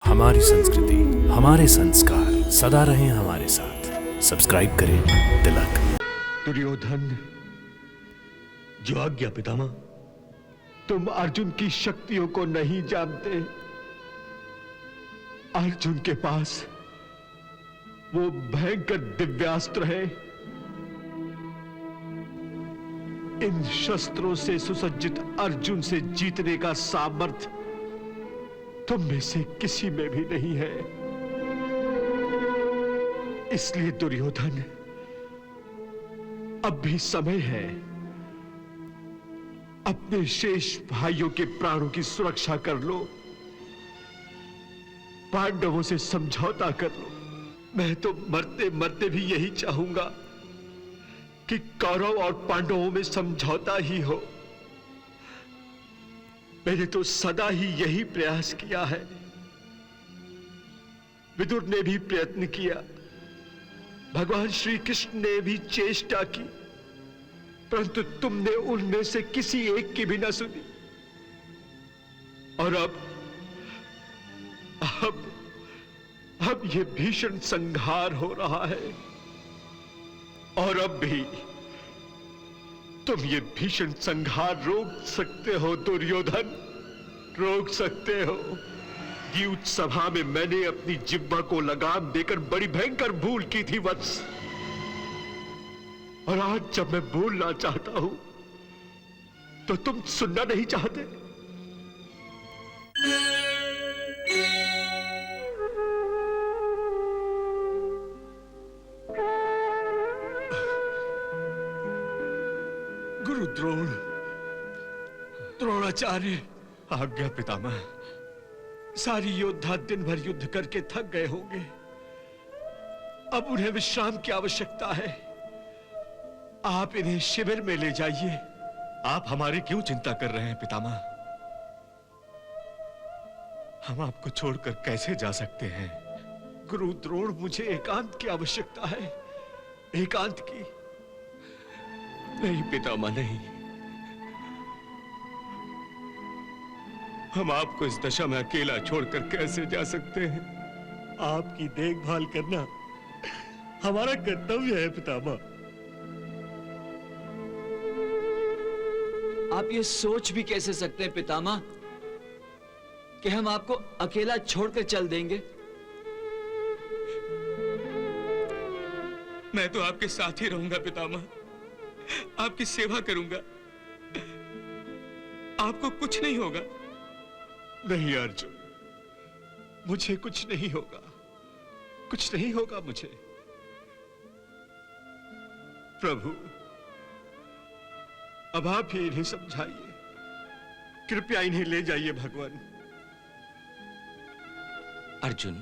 हमारी संस्कृति, हमारे संस्कार सदा रहें हमारे साथ। सब्सक्राइब करें तिलक। दुर्योधन, जो आज्ञा पितामह। तुम अर्जुन की शक्तियों को नहीं जानते। अर्जुन के पास वो भयंकर दिव्यास्त्र है। इन शस्त्रों से सुसज्जित अर्जुन से जीतने का सामर्थ्य तुम में से किसी में भी नहीं है। इसलिए दुर्योधन, अब भी समय है। अपने शेष भाइयों के प्राणों की सुरक्षा कर लो। पांडवों से समझौता कर लो। मैं तो मरते मरते भी यही चाहूंगा कि कौरव और पांडवों में समझौता ही हो। मैंने तो सदा ही यही प्रयास किया है। विदुर ने भी प्रयत्न किया, भगवान श्री कृष्ण ने भी चेष्टा की, परंतु तुमने उनमें से किसी एक की भी न सुनी। और अब यह भीषण संहार हो रहा है। और अब भी तुम ये भीषण संहार रोक सकते हो दुर्योधन, रोक सकते हो। युद्ध सभा में मैंने अपनी जिह्वा को लगाम देकर बड़ी भयंकर भूल की थी वत्स। और आज जब मैं बोलना चाहता हूं तो तुम सुनना नहीं चाहते। गुरु द्रोणाचार्य। आज्ञा पितामह। सारी योद्धा दिन भर युद्ध करके थक गए होंगे। अब उन्हें विश्राम की आवश्यकता है। आप इन्हें शिविर में ले जाइए। आप हमारी क्यों चिंता कर रहे हैं पितामह? हम आपको छोड़कर कैसे जा सकते हैं? गुरु द्रोण, मुझे एकांत की आवश्यकता है, एकांत की। नहीं पितामह, नहीं। हम आपको इस दशा में अकेला छोड़कर कैसे जा सकते हैं? आपकी देखभाल करना हमारा कर्तव्य है पितामह। आप ये सोच भी कैसे सकते हैं पितामह कि हम आपको अकेला छोड़कर चल देंगे? मैं तो आपके साथ ही रहूंगा पितामह, आपकी सेवा करूंगा। आपको कुछ नहीं होगा। नहीं अर्जुन, मुझे कुछ नहीं होगा, कुछ नहीं होगा मुझे। प्रभु, अब आप ही इन्हें समझाइए। कृपया इन्हें ले जाइए भगवान। अर्जुन,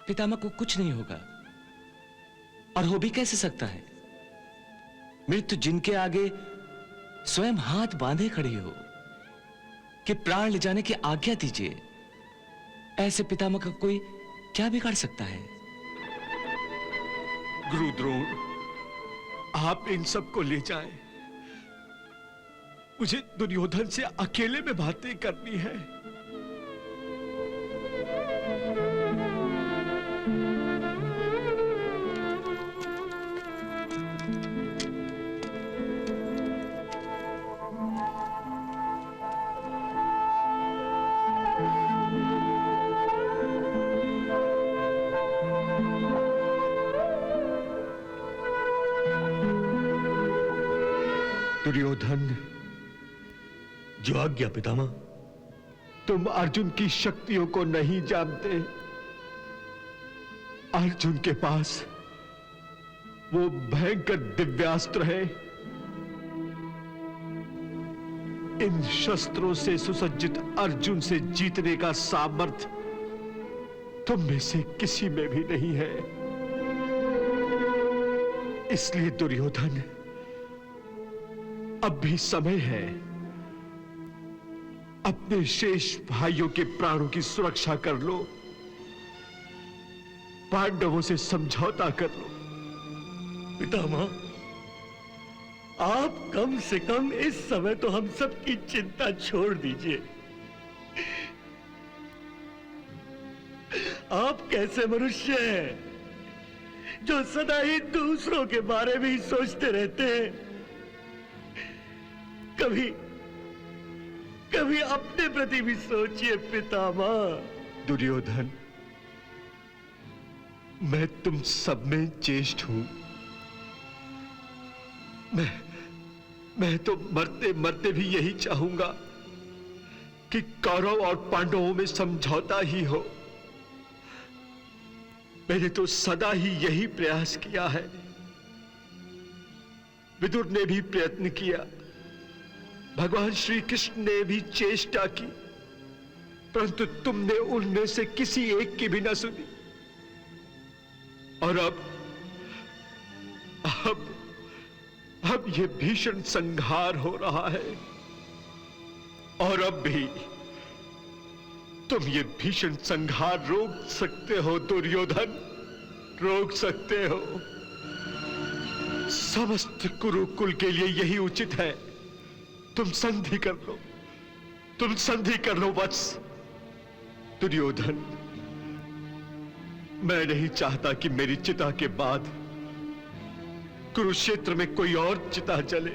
पितामह को कुछ नहीं होगा, और हो भी कैसे सकता है? मृत्यु जिनके आगे स्वयं हाथ बांधे खड़ी हो कि प्राण ले जाने की आज्ञा दीजिए, ऐसे पितामह का कोई क्या बिगाड़ सकता है? गुरु द्रोण, आप इन सबको ले जाएं। मुझे दुर्योधन से अकेले में बातें करनी है। दुर्योधन, जो आज्ञा पितामह। तुम अर्जुन की शक्तियों को नहीं जानते। अर्जुन के पास वो भयंकर दिव्यास्त्र है। इन शस्त्रों से सुसज्जित अर्जुन से जीतने का सामर्थ्य तुम में से किसी में भी नहीं है। इसलिए दुर्योधन, अब भी समय है। अपने शेष भाइयों के प्राणों की सुरक्षा कर लो। पांडवों से समझौता कर लो। पितामह, आप कम से कम इस समय तो हम सब की चिंता छोड़ दीजिए। आप कैसे मनुष्य हैं जो सदा ही दूसरों के बारे में ही सोचते रहते हैं? कभी कभी अपने प्रति भी सोचिए पितामह। दुर्योधन, मैं तुम सब में ज्येष्ठ हूं। मैं तो मरते मरते भी यही चाहूंगा कि कौरव और पांडवों में समझौता ही हो। मैंने तो सदा ही यही प्रयास किया है। विदुर ने भी प्रयत्न किया, भगवान श्री कृष्ण ने भी चेष्टा की, परंतु तुमने उनमें से किसी एक की भी न सुनी। और अब ये भीषण संहार हो रहा है, और अब भी तुम ये भीषण संहार रोक सकते हो दुर्योधन, रोक सकते हो। समस्त कुरुकुल के लिए यही उचित है। तुम संधि कर लो, तुम संधि कर लो वत्स। दुर्योधन, मैं नहीं चाहता कि मेरी चिता के बाद कुरुक्षेत्र में कोई और चिता जले।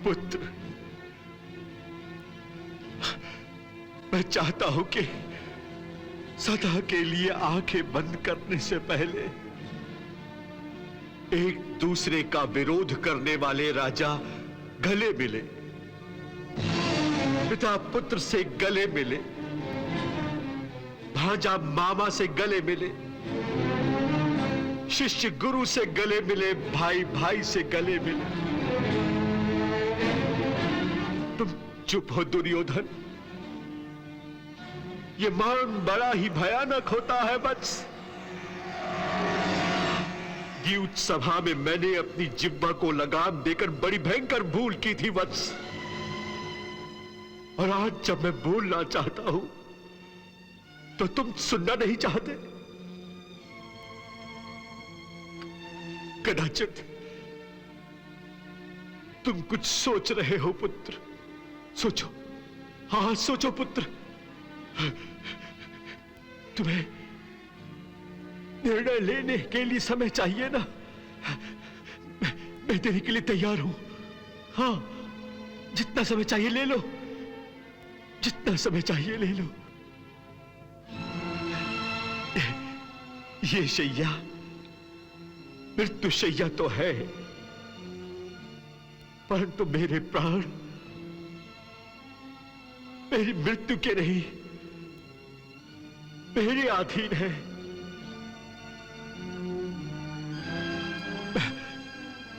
पुत्र, मैं चाहता हूं कि सदा के लिए आंखें बंद करने से पहले एक दूसरे का विरोध करने वाले राजा गले मिले, पिता पुत्र से गले मिले, भांजा मामा से गले मिले, शिष्य गुरु से गले मिले, भाई भाई से गले मिले। तुम चुप हो दुर्योधन, ये मरण बड़ा ही भयानक होता है वत्स। द्यूत सभा में मैंने अपनी जिह्वा को लगाम देकर बड़ी भयंकर भूल की थी वत्स, और आज जब मैं बोलना चाहता हूं तो तुम सुनना नहीं चाहते। कदाचित तुम कुछ सोच रहे हो पुत्र, सोचो, हाँ सोचो पुत्र। तुम्हें निर्णय लेने के लिए समय चाहिए ना। मैं देने के लिए तैयार हूं। हाँ, जितना समय चाहिए ले लो, जितना समय चाहिए ले लो। ये शैया मृत्यु शैया तो है, परंतु मेरे प्राण मेरी मृत्यु के नहीं, मेरे अधीन है।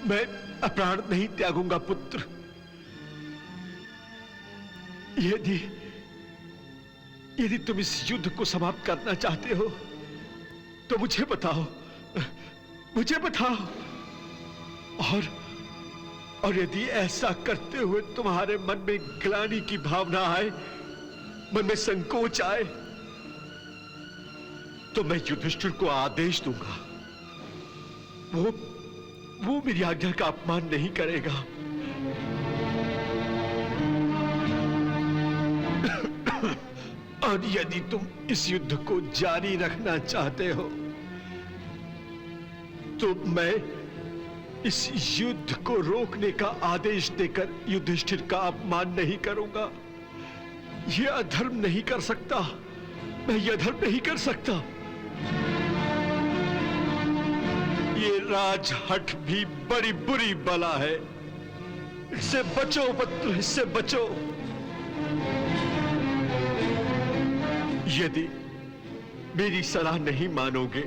मैं प्राण नहीं त्यागूंगा पुत्र। यदि तुम इस युद्ध को समाप्त करना चाहते हो तो मुझे बताओ, मुझे बताओ। और यदि ऐसा करते हुए तुम्हारे मन में ग्लानि की भावना आए, मन में संकोच आए, तो मैं युधिष्ठिर को आदेश दूंगा। वो मेरी आज्ञा का अपमान नहीं करेगा। और यदि तुम इस युद्ध को जारी रखना चाहते हो तो मैं इस युद्ध को रोकने का आदेश देकर युधिष्ठिर का अपमान नहीं करूंगा। यह अधर्म नहीं कर सकता, मैं यह अधर्म नहीं कर सकता। ये राजहठ भी बड़ी बुरी बला है, इससे बचो पुत्र, इससे बचो। यदि मेरी सलाह नहीं मानोगे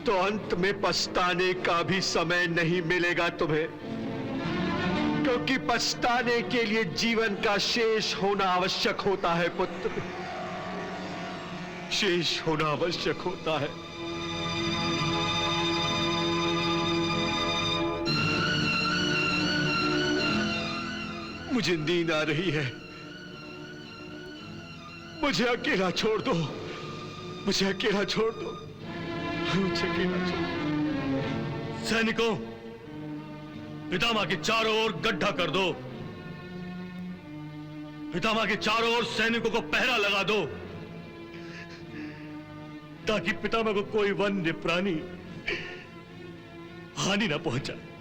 तो अंत में पछताने का भी समय नहीं मिलेगा तुम्हें, क्योंकि पछताने के लिए जीवन का शेष होना आवश्यक होता है पुत्र, शेष होना आवश्यक होता है। मुझे नींद आ रही है, मुझे अकेला छोड़ दो, मुझे अकेला छोड़ दो, मुझे अकेला छोड़ दो। सैनिकों, पितामह के चारों ओर गड्ढा कर दो। पितामह के चारों ओर सैनिकों को पहरा लगा दो, ताकि पितामह को कोई वन्य प्राणी हानि न पहुंचाए।